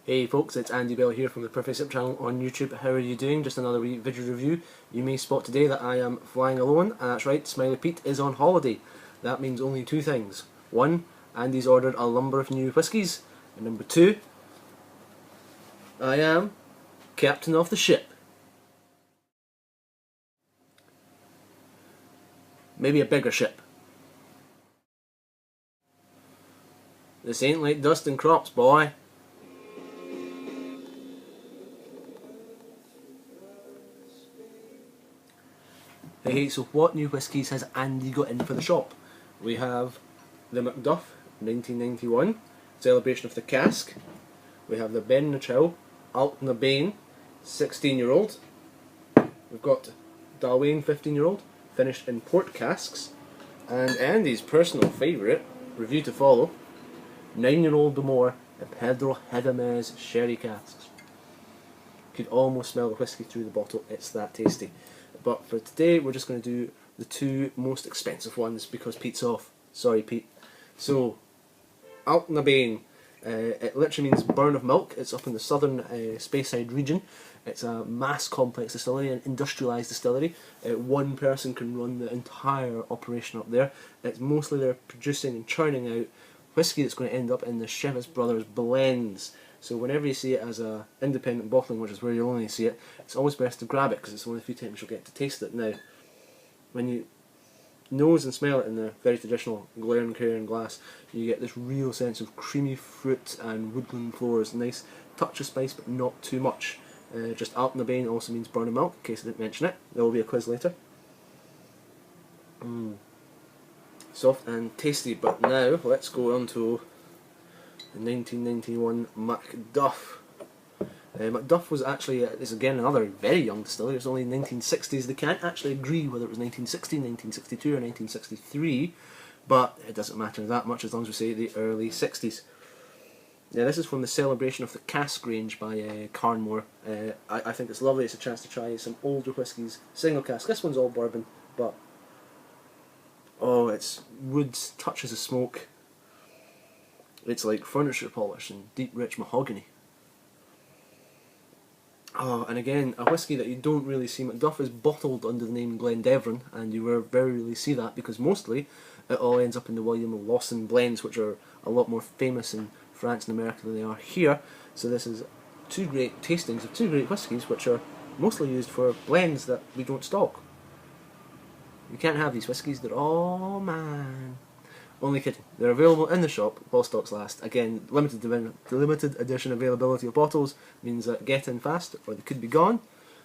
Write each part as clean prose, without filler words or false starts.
Hey folks, it's Andy Bell here from the Perfect Sip channel on YouTube. How are you doing? Just another wee video review. You may spot today that I am flying alone, and that's right, Smiley Pete is on holiday. That means only two things. One, Andy's ordered a number of new whiskies, and number two, I am captain of the ship. Maybe a bigger ship. This ain't like dusting crops, boy. Hey, so what new whiskies has Andy got in for the shop? We have the Macduff 1991, Celebration of the Cask. We have the Ben na Chill, Alt na Bane, 16-year-old. We've got Dalwayne 15-year-old, finished in port casks. And Andy's personal favourite, review to follow, 9-year-old Bemore in Pedro Hedamez sherry casks. You could almost smell the whisky through the bottle, it's that tasty. But for today we're just going to do the two most expensive ones because Pete's off. Sorry Pete. So, Alt na Bane, it literally means burn of milk. It's up in the southern Speyside region. It's a mass complex distillery, an industrialised distillery. One person can run the entire operation up there. It's mostly they're producing and churning out whiskey that's going to end up in the Chivas Brothers blends. So whenever you see it as a independent bottling, which is where you only see it, it's always best to grab it because it's one of the few times you'll get to taste it. Now, when you nose and smell it in the very traditional Glencairn glass, you get this real sense of creamy fruit and woodland floors, nice touch of spice but not too much. Just Alt na Bane also means burn of milk, in case I didn't mention it. There will be a quiz later. Soft and tasty, but now let's go on to the 1991 Macduff. Macduff was actually, is again another very young distillery. It's only 1960s. They can't actually agree whether it was 1960, 1962 or 1963, but it doesn't matter that much as long as we say the early 60s. Yeah, this is from the Celebration of the Cask range by Carn Mor. I think it's lovely. It's a chance to try some older whiskies, single cask. This one's all bourbon, but oh, it's wood, touches of smoke. It's like furniture polish and deep rich mahogany. Oh, and again, a whisky that you don't really see. Macduff is bottled under the name Glendevron, and you very rarely see that because mostly it all ends up in the William Lawson blends, which are a lot more famous in France and America than they are here. So this is two great tastings of two great whiskies which are mostly used for blends that we don't stock. You can't have these whiskies, they're all mine. Only kidding. They're available in the shop while stocks last. Again, limited edition availability of bottles means that get in fast or they could be gone.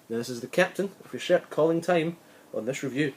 Now this is the captain of your ship calling time on this review.